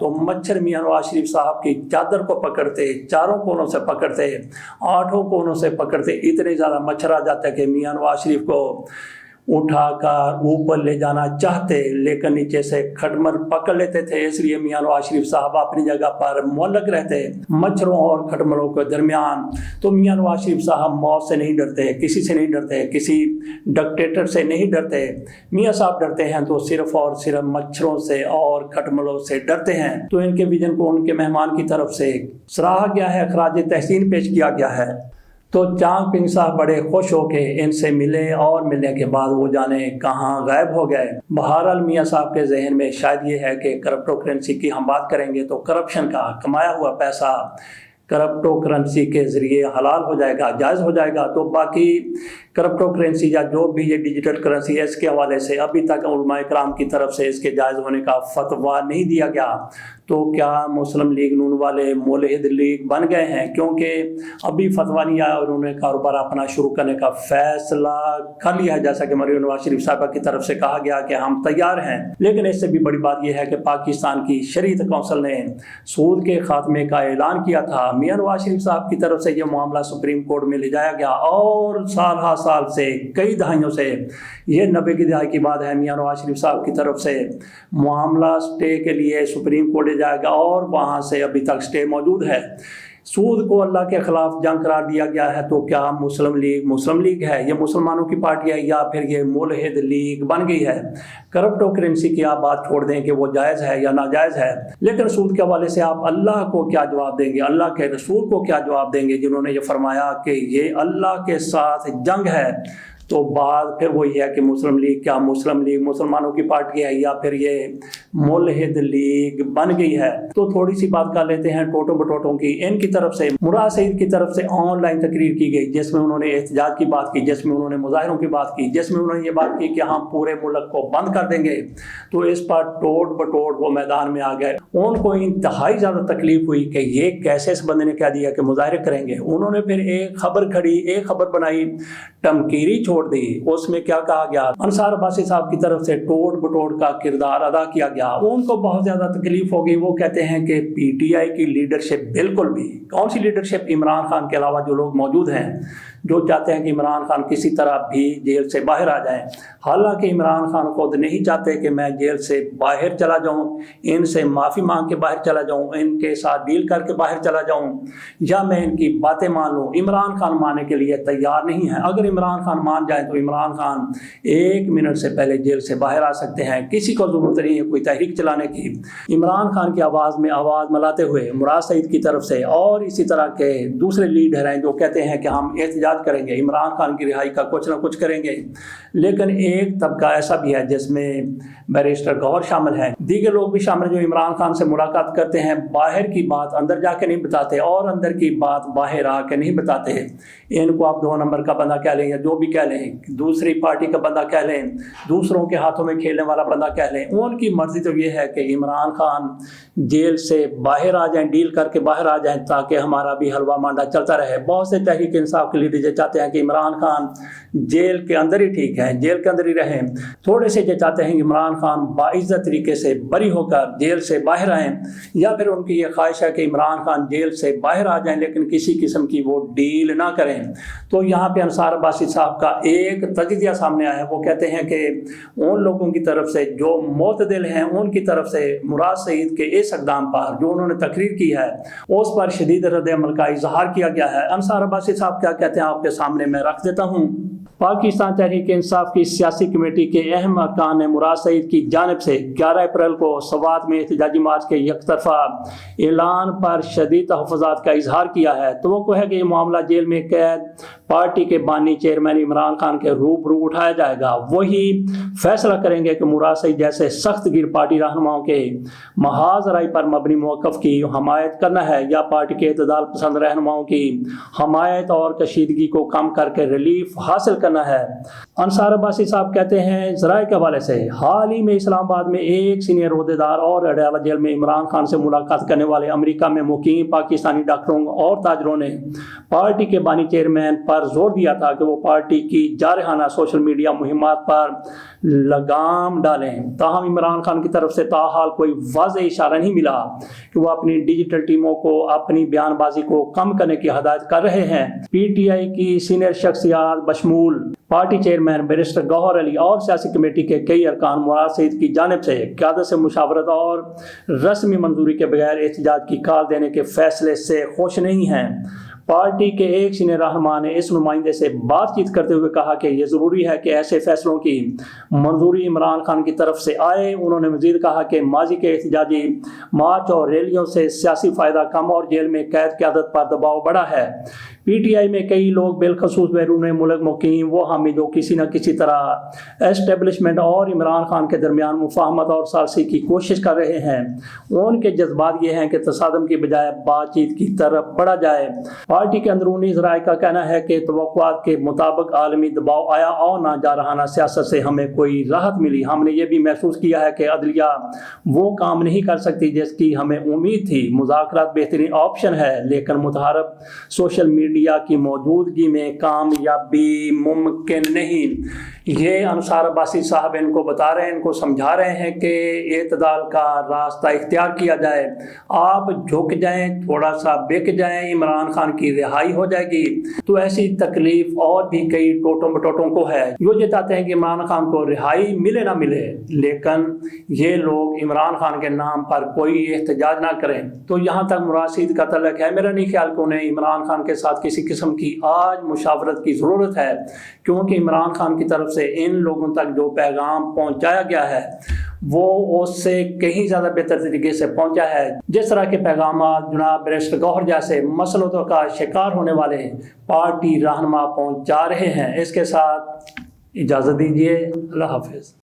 تو مچھر میاں نواز شریف صاحب کی چادر کو پکڑتے، چاروں کونوں سے پکڑتے، 8 کونوں سے پکڑتے، اتنے زیادہ مچھر آ جاتے کہ میاں نواز شریف کو اٹھا کر اوپر لے جانا چاہتے لیکن نیچے سے کھٹمل پکڑ لیتے تھے، اس لیے میاں نواز شریف صاحب اپنی جگہ پر معلق رہتے مچھروں اور کھٹملوں کے درمیان۔ تو میاں نواز شریف صاحب موت سے نہیں ڈرتے، کسی سے نہیں ڈرتے، کسی ڈکٹیٹر سے نہیں ڈرتے، میاں صاحب ڈرتے ہیں تو صرف اور صرف مچھروں سے اور کھٹملوں سے ڈرتے ہیں۔ تو ان کے ویژن کو ان کے مہمان کی طرف سے سراہا گیا ہے، خراج تحسین پیش کیا گیا ہے۔ تو چانگ پنگ صاحب بڑے خوش ہو کے ان سے ملے اور ملنے کے بعد وہ جانے کہاں غائب ہو گئے۔ بہرحال میاں صاحب کے ذہن میں شاید یہ ہے کہ کرپٹو کرنسی کی ہم بات کریں گے تو کرپشن کا کمایا ہوا پیسہ کرپٹو کرنسی کے ذریعے حلال ہو جائے گا، جائز ہو جائے گا۔ تو باقی کرپٹو کرنسی یا جو بھی یہ ڈیجیٹل کرنسی ہے اس کے حوالے سے ابھی تک علماء کرام کی طرف سے اس کے جائز ہونے کا فتویٰ نہیں دیا گیا۔ تو کیا مسلم لیگ نون والے ملحد لیگ بن گئے ہیں؟ کیونکہ ابھی فتویٰ نہیں آیا اور انہوں نے کاروبار اپنا شروع کرنے کا فیصلہ کر لیا ہے، جیسا کہ مریم نواز شریف صاحبہ کی طرف سے کہا گیا کہ ہم تیار ہیں۔ لیکن اس سے بھی بڑی بات یہ ہے کہ پاکستان کی شریعت کونسل نے سود کے خاتمے کا اعلان کیا تھا۔ میاں نواز شریف صاحب کی طرف سے یہ معاملہ سپریم کورٹ میں لے جایا گیا اور سال ہا سال سے کئی دہائیوں سے، یہ 90 کی دہائی کی بات ہے، میاں نواز شریف صاحب کی طرف سے معاملہ سٹے کے لیے سپریم کورٹ لے جائے گا اور وہاں سے ابھی تک سٹے موجود ہے۔ سود کو اللہ کے خلاف جنگ قرار دیا گیا ہے۔ تو کیا مسلم لیگ ہے، یہ مسلمانوں کی پارٹی ہے یا پھر یہ ملحد لیگ بن گئی ہے؟ کرپٹو کرنسی کی آپ بات چھوڑ دیں کہ وہ جائز ہے یا ناجائز ہے، لیکن سود کے حوالے سے آپ اللہ کو کیا جواب دیں گے، اللہ کے رسول کو کیا جواب دیں گے جنہوں نے یہ فرمایا کہ یہ اللہ کے ساتھ جنگ ہے؟ تو بات پھر وہی ہے کہ مسلم لیگ کیا مسلم لیگ مسلمانوں کی پارٹی ہے یا پھر یہ ملحد لیگ بن گئی ہے؟ تو تھوڑی سی بات کر لیتے ہیں ٹوٹوں بٹوٹوں کی۔ ان کی طرف سے مراد سعید کی طرف سے آن لائن تقریر کی گئی جس میں انہوں نے احتجاج کی بات کی، جس میں انہوں نے مظاہروں کی بات کی، جس میں انہوں نے یہ بات کی کہ ہم پورے ملک کو بند کر دیں گے۔ تو اس پر ٹوٹ بٹوٹ وہ میدان میں آ گئے۔ ان کو انتہائی زیادہ تکلیف ہوئی کہ یہ کیسے اس بندے نے کہہ دیا کہ مظاہرے کریں گے۔ انہوں نے پھر ایک خبر بنائی، ٹمکیری چھوڑ دی۔ اس میں کیا کہا گیا؟ انصار عباسی صاحب کی طرف سے ٹوٹ بٹوٹ کا کردار ادا کیا گیا۔ ان کو بہت زیادہ تکلیف ہو گئی۔ وہ کہتے ہیں کہ پی ٹی آئی کی لیڈرشپ بالکل بھی، کون سی لیڈرشپ؟ عمران خان کے علاوہ جو لوگ موجود ہیں جو چاہتے ہیں کہ عمران خان کسی طرح بھی جیل سے باہر آ جائیں، حالانکہ عمران خان خود نہیں چاہتے کہ میں جیل سے باہر چلا جاؤں، ان سے معافی مانگ کے باہر چلا جاؤں، ان کے ساتھ ڈیل کر کے باہر چلا جاؤں یا میں ان کی باتیں مان لوں۔ عمران خان ماننے کے لیے تیار نہیں ہے۔ اگر عمران خان مان جائیں تو عمران خان 1 منٹ سے پہلے جیل سے باہر آ سکتے ہیں، کسی کو ضرورت نہیں ہے کوئی تحریک چلانے کی۔ عمران خان کی آواز میں آواز ملاتے ہوئے مراد سعید کی طرف سے اور اسی طرح کے دوسرے لیڈر ہیں جو کہتے ہیں کہ ہم احتجاج کریں گے، عمران خان کی رہائی کا کچھ نہ کچھ کریں گے۔ لیکن ایک طبقہ ایسا بھی ہے جس میں بیرسٹر گوہر شامل ہیں، دیگر لوگ بھی شامل جو عمران خان سے ملاقات کرتے ہیں، باہر کی بات اندر جا کے نہیں بتاتے اور اندر کی بات باہر آ کے نہیں بتاتے۔ ان کو آپ 2 نمبر کا بندہ کہہ لیں یا جو بھی کہہ لیں، دوسری پارٹی کا بندہ کہہ لیں، دوسروں کے ہاتھوں میں کھیلنے والا بندہ کہہ لیں، ان کی مرضی تو یہ ہے کہ عمران خان جیل سے باہر آ جائیں، ڈیل کر کے باہر آ جائیں تاکہ ہمارا بھی حلوہ مانڈا چلتا رہے۔ بہت سے تحریک انصاف کے لیڈر یہ چاہتے ہیں کہ عمران خان جیل کے اندر ہی ٹھیک ہے، جیل کے اندر ہی رہیں۔ تھوڑے سے یہ چاہتے ہیں کہ عمران خان باعزت طریقے سے بری ہو کر جیل سے باہر آئیں، یا پھر ان کی یہ خواہش ہے کہ عمران خان جیل سے باہر آ جائیں لیکن کسی قسم کی وہ ڈیل نہ کریں۔ تو یہاں پہ انصار عباسی صاحب کا ایک تجزیہ سامنے آیا ہے۔ وہ کہتے ہیں کہ ان لوگوں کی طرف سے جو معتدل ہیں ان کی طرف سے مراد سعید کے اس اقدام پر جو انہوں نے تقریر کی ہے اس پر شدید رد عمل کا اظہار کیا گیا ہے۔ انصار عباسی صاحب کیا کہتے ہیں آپ کے سامنے میں رکھ دیتا ہوں۔ پاکستان تحریک انصاف کی سیاسی کمیٹی کے اہم ارکان نے مراد سعید کی جانب سے 11 اپریل کو سوات میں احتجاجی مارچ کے یک طرفہ اعلان پر شدید تحفظات کا اظہار کیا ہے۔ توقع ہے کہ یہ معاملہ جیل میں قید پارٹی کے بانی چیئرمین عمران خان کے روبرو اٹھایا جائے گا۔ وہی فیصلہ کریں گے کہ مراد سعید جیسے سخت گیر پارٹی رہنماؤں کے محاذ رائے پر مبنی موقف کی حمایت کرنا ہے یا پارٹی کے اعتدال پسند رہنماؤں کی حمایت اور کشیدگی کو کم کر کے ریلیف حاصل حاصل کرنا ہے۔ انصار عباسی صاحب کہتے ہیں ذرائع کے حوالے سے حال ہی میں اسلام آباد میں ایک سینئر عہدیدار اور اڈیالہ جیل میں عمران خان سے ملاقات کرنے والے امریکہ میں مقیم پاکستانی ڈاکٹروں اور تاجروں نے پارٹی کے بانی چیئرمین پر زور دیا تھا کہ وہ پارٹی کی جارحانہ سوشل میڈیا مہمات پر لگام ڈالیں، تاہم عمران خان کی طرف سے تاحال کوئی واضح اشارہ نہیں ملا کہ وہ اپنی ڈیجیٹل ٹیموں کو اپنی بیان بازی کو کم کرنے کی ہدایت کر رہے ہیں۔ پی ٹی آئی کی سینئر شخصیات بشمول پارٹی چیئرمین بیرسٹر گوہر علی اور سیاسی کمیٹی کے کئی ارکان مراد سعید کی جانب سے قیادت سے مشاورت اور رسمی منظوری کے بغیر احتجاج کی کال دینے کے فیصلے سے خوش نہیں ہیں۔ پارٹی کے ایک سینئر رہنما نے اس نمائندے سے بات چیت کرتے ہوئے کہا کہ یہ ضروری ہے کہ ایسے فیصلوں کی منظوری عمران خان کی طرف سے آئے۔ انہوں نے مزید کہا کہ ماضی کے احتجاجی مارچ اور ریلیوں سے سیاسی فائدہ کم اور جیل میں قید قیادت پر دباؤ بڑھا ہے۔ پی ٹی آئی میں کئی لوگ بالخصوص بیرون ملک مقیم وہ حامی جو کسی نہ کسی طرح اسٹیبلشمنٹ اور عمران خان کے درمیان مفاہمت اور ثالثی کی کوشش کر رہے ہیں۔ ان کے جذبات یہ ہیں کہ تصادم کی بجائے بات چیت کی طرف بڑھا جائے۔ پارٹی کے اندرونی ذرائع کا کہنا ہے کہ توقعات کے مطابق عالمی دباؤ آیا اور نہ جارحانہ سیاست سے ہمیں کوئی راحت ملی۔ ہم نے یہ بھی محسوس کیا ہے کہ عدلیہ وہ کام نہیں کر سکتی جس کی ہمیں امید تھی۔ مذاکرات بہترین آپشن ہے لیکن متحرک سوشل میڈیا کی موجودگی میں کامیابی ممکن نہیں۔ یہ انصار عباسی صاحب ان کو بتا رہے ہیں، ان کو سمجھا رہے ہیں کہ اعتدال کا راستہ اختیار کیا جائے۔ آپ جھک جائیں، تھوڑا سا بک جائیں، عمران خان کی رہائی ہو جائے گی۔ تو ایسی تکلیف اور بھی کئی ٹوٹوں بٹوٹوں کو ہے جو یہ چاہتے ہیں کہ عمران خان کو رہائی ملے نہ ملے، لیکن یہ لوگ عمران خان کے نام پر کوئی احتجاج نہ کریں۔ تو یہاں تک مراسید کا تعلق ہے، میرا نہیں خیال کہ انہیں عمران خان کے ساتھ کسی قسم کی آج مشاورت کی ضرورت ہے، کیونکہ عمران خان کی طرف سے ان لوگوں تک جو پیغام پہنچایا گیا ہے وہ اس سے کہیں زیادہ بہتر طریقے سے پہنچا ہے۔ جس طرح کے پیغامات جناب بیرسٹر گوہر جیسے مسئلوں کا شکار ہونے والے پارٹی رہنما پہنچا رہے ہیں۔ اس کے ساتھ اجازت دیجیے، اللہ حافظ۔